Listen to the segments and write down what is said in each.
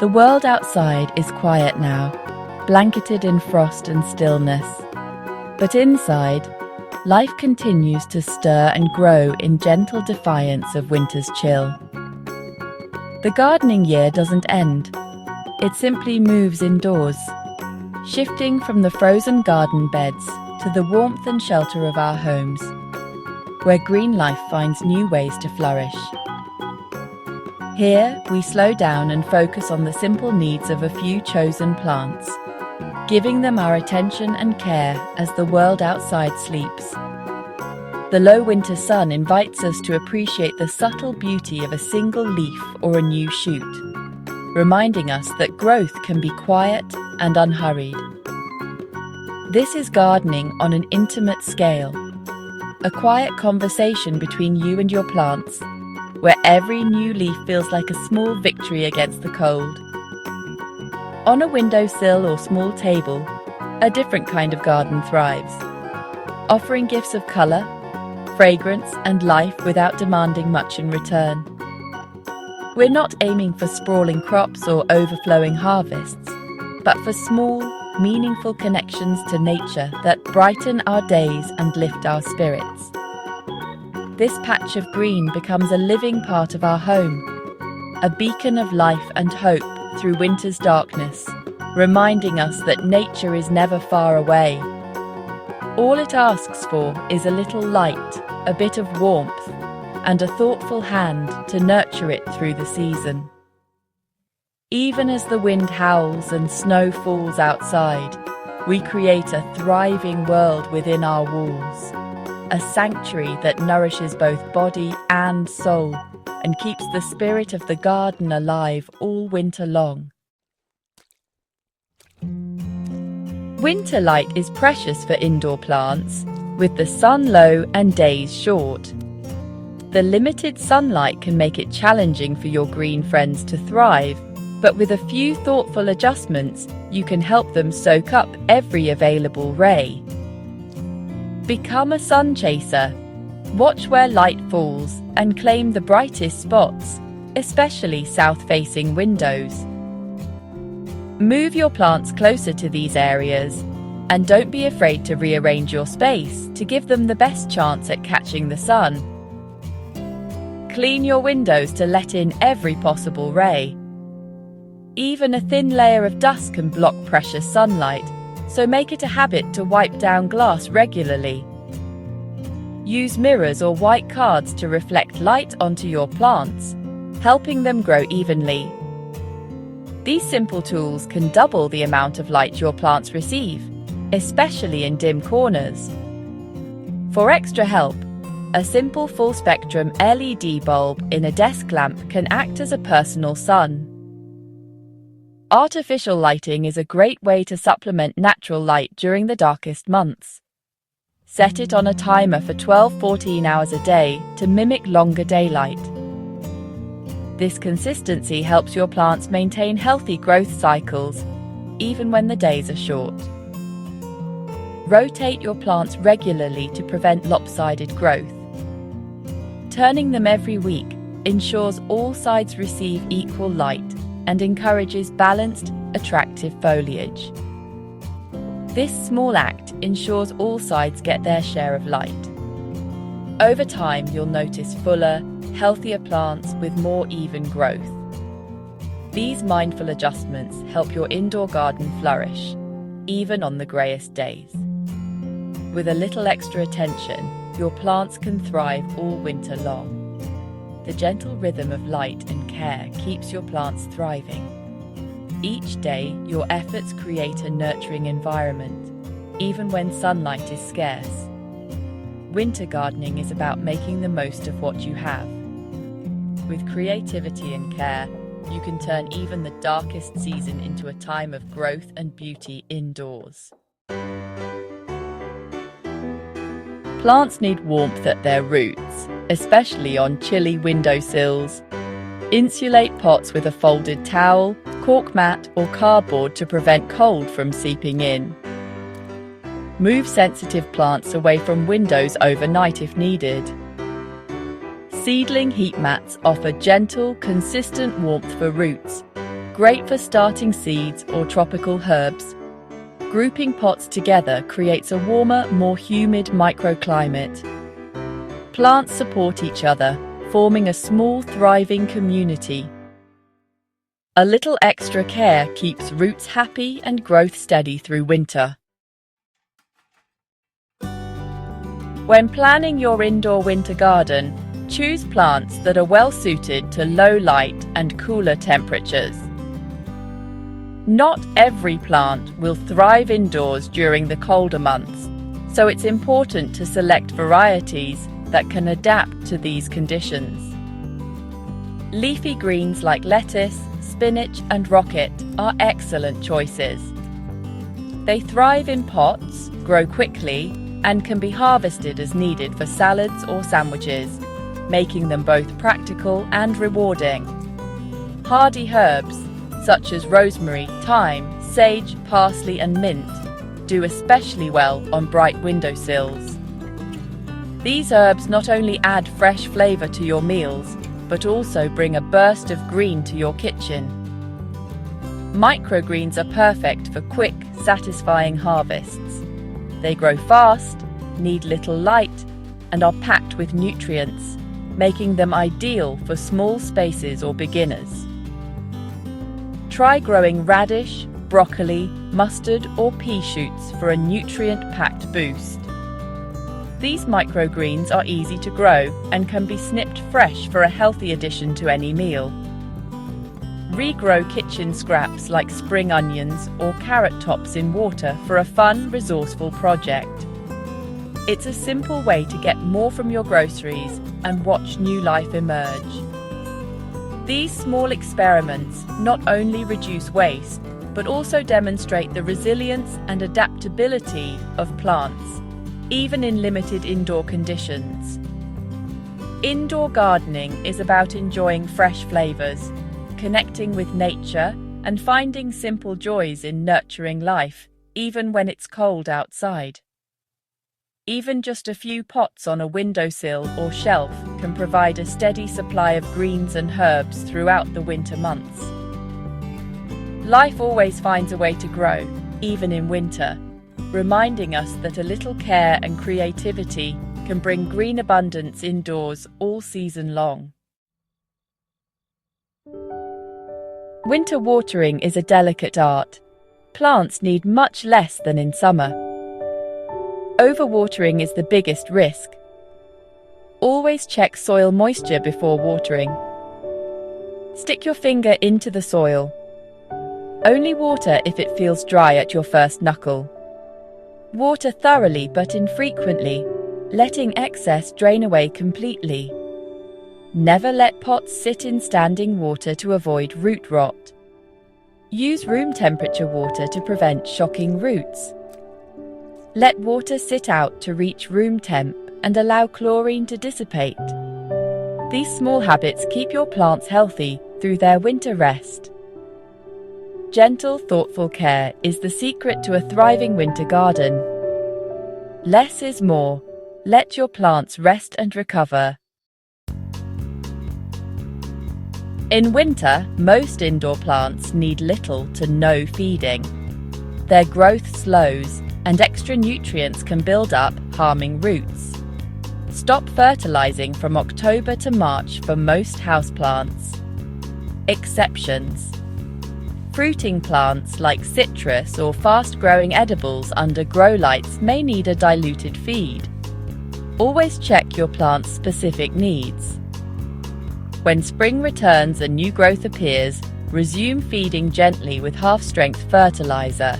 The world outside is quiet now, blanketed in frost and stillness. But inside, life continues to stir and grow in gentle defiance of winter's chill. The gardening year doesn't end. It simply moves indoors, shifting from the frozen garden beds to the warmth and shelter of our homes, where green life finds new ways to flourish. Here, we slow down and focus on the simple needs of a few chosen plants, giving them our attention and care as the world outside sleeps. The low winter sun invites us to appreciate the subtle beauty of a single leaf or a new shoot, reminding us that growth can be quiet and unhurried. This is gardening on an intimate scale, a quiet conversation between you and your plants, where every new leaf feels like a small victory against the cold. On a windowsill or small table, a different kind of garden thrives, offering gifts of colour, fragrance and life without demanding much in return. We're not aiming for sprawling crops or overflowing harvests, but for small, meaningful connections to nature that brighten our days and lift our spirits. This patch of green becomes a living part of our home, a beacon of life and hope through winter's darkness, reminding us that nature is never far away. All it asks for is a little light, a bit of warmth, and a thoughtful hand to nurture it through the season. Even as the wind howls and snow falls outside, we create a thriving world within our walls, a sanctuary that nourishes both body and soul and keeps the spirit of the garden alive all winter long. Winter light is precious for indoor plants, with the sun low and days short. The limited sunlight can make it challenging for your green friends to thrive, but with a few thoughtful adjustments, you can help them soak up every available ray. Become a sun chaser. Watch where light falls and claim the brightest spots, especially south-facing windows. Move your plants closer to these areas, and don't be afraid to rearrange your space to give them the best chance at catching the sun. Clean your windows to let in every possible ray. Even a thin layer of dust can block precious sunlight, so make it a habit to wipe down glass regularly. Use mirrors or white cards to reflect light onto your plants, helping them grow evenly. These simple tools can double the amount of light your plants receive, especially in dim corners. For extra help, a simple full-spectrum LED bulb in a desk lamp can act as a personal sun. Artificial lighting is a great way to supplement natural light during the darkest months. Set it on a timer for 12-14 hours a day to mimic longer daylight. This consistency helps your plants maintain healthy growth cycles, even when the days are short. Rotate your plants regularly to prevent lopsided growth. Turning them every week ensures all sides receive equal light and encourages balanced, attractive foliage. This small act ensures all sides get their share of light. Over time, you'll notice fuller, healthier plants with more even growth. These mindful adjustments help your indoor garden flourish, even on the greyest days. With a little extra attention, your plants can thrive all winter long. The gentle rhythm of light and care keeps your plants thriving. Each day, your efforts create a nurturing environment, even when sunlight is scarce. Winter gardening is about making the most of what you have. With creativity and care, you can turn even the darkest season into a time of growth and beauty indoors. Plants need warmth at their roots, especially on chilly windowsills. Insulate pots with a folded towel, cork mat or cardboard to prevent cold from seeping in. Move sensitive plants away from windows overnight if needed. Seedling heat mats offer gentle, consistent warmth for roots, great for starting seeds or tropical herbs. Grouping pots together creates a warmer, more humid microclimate. Plants support each other, forming a small, thriving community. A little extra care keeps roots happy and growth steady through winter. When planning your indoor winter garden, choose plants that are well suited to low light and cooler temperatures. Not every plant will thrive indoors during the colder months, so it's important to select varieties that can adapt to these conditions. Leafy greens like lettuce, spinach and rocket are excellent choices. They thrive in pots, grow quickly, and can be harvested as needed for salads or sandwiches, making them both practical and rewarding. Hardy herbs, such as rosemary, thyme, sage, parsley and mint, do especially well on bright windowsills. These herbs not only add fresh flavour to your meals, but also bring a burst of green to your kitchen. Microgreens are perfect for quick, satisfying harvests. They grow fast, need little light, and are packed with nutrients, making them ideal for small spaces or beginners. Try growing radish, broccoli, mustard or pea shoots for a nutrient-packed boost. These microgreens are easy to grow and can be snipped fresh for a healthy addition to any meal. Regrow kitchen scraps like spring onions or carrot tops in water for a fun, resourceful project. It's a simple way to get more from your groceries and watch new life emerge. These small experiments not only reduce waste, but also demonstrate the resilience and adaptability of plants, even in limited indoor conditions. Indoor gardening is about enjoying fresh flavours, connecting with nature, and finding simple joys in nurturing life, even when it's cold outside. Even just a few pots on a windowsill or shelf can provide a steady supply of greens and herbs throughout the winter months. Life always finds a way to grow, even in winter, reminding us that a little care and creativity can bring green abundance indoors all season long. Winter watering is a delicate art. Plants need much less than in summer. Overwatering is the biggest risk. Always check soil moisture before watering. Stick your finger into the soil. Only water if it feels dry at your first knuckle. Water thoroughly but infrequently, letting excess drain away completely. Never let pots sit in standing water to avoid root rot. Use room temperature water to prevent shocking roots. Let water sit out to reach room temp and allow chlorine to dissipate. These small habits keep your plants healthy through their winter rest. Gentle, thoughtful care is the secret to a thriving winter garden. Less is more. Let your plants rest and recover. In winter, most indoor plants need little to no feeding. Their growth slows, and extra nutrients can build up, harming roots. Stop fertilizing from October to March for most houseplants. Exceptions. Fruiting plants like citrus or fast-growing edibles under grow lights may need a diluted feed. Always check your plant's specific needs. When spring returns and new growth appears, resume feeding gently with half-strength fertilizer.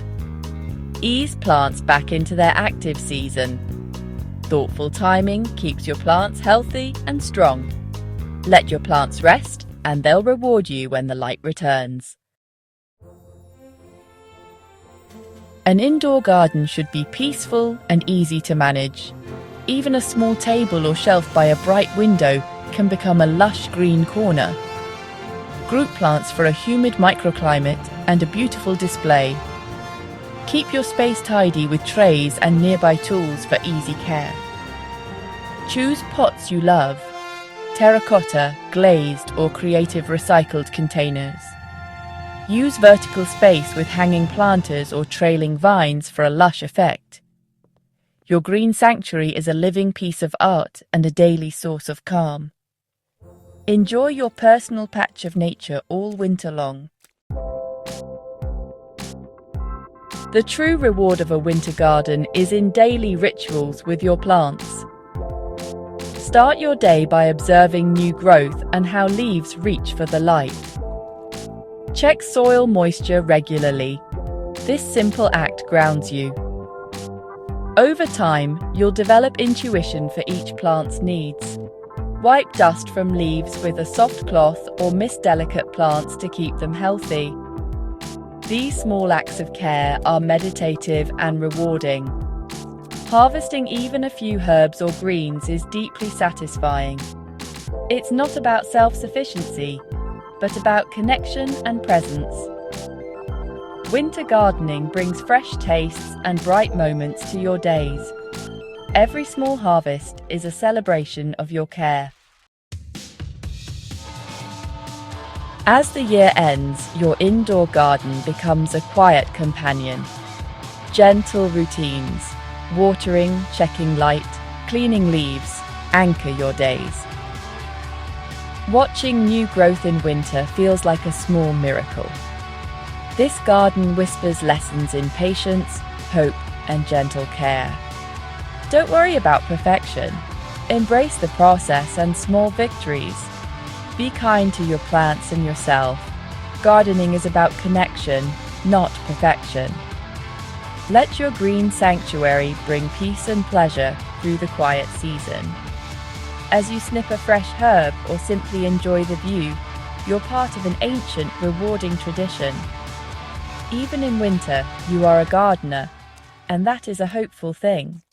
Ease plants back into their active season. Thoughtful timing keeps your plants healthy and strong. Let your plants rest, and they'll reward you when the light returns. An indoor garden should be peaceful and easy to manage. Even a small table or shelf by a bright window can become a lush green corner. Group plants for a humid microclimate and a beautiful display. Keep your space tidy with trays and nearby tools for easy care. Choose pots you love: terracotta, glazed or creative recycled containers. Use vertical space with hanging planters or trailing vines for a lush effect. Your green sanctuary is a living piece of art and a daily source of calm. Enjoy your personal patch of nature all winter long. The true reward of a winter garden is in daily rituals with your plants. Start your day by observing new growth and how leaves reach for the light. Check soil moisture regularly. This simple act grounds you. Over time, you'll develop intuition for each plant's needs. Wipe dust from leaves with a soft cloth or mist delicate plants to keep them healthy. These small acts of care are meditative and rewarding. Harvesting even a few herbs or greens is deeply satisfying. It's not about self-sufficiency, but about connection and presence. Winter gardening brings fresh tastes and bright moments to your days. Every small harvest is a celebration of your care. As the year ends, your indoor garden becomes a quiet companion. Gentle routines, watering, checking light, cleaning leaves, anchor your days. Watching new growth in winter feels like a small miracle. This garden whispers lessons in patience, hope, and gentle care. Don't worry about perfection. Embrace the process and small victories. Be kind to your plants and yourself. Gardening is about connection, not perfection. Let your green sanctuary bring peace and pleasure through the quiet season. As you snip a fresh herb or simply enjoy the view, you're part of an ancient, rewarding tradition. Even in winter, you are a gardener, and that is a hopeful thing.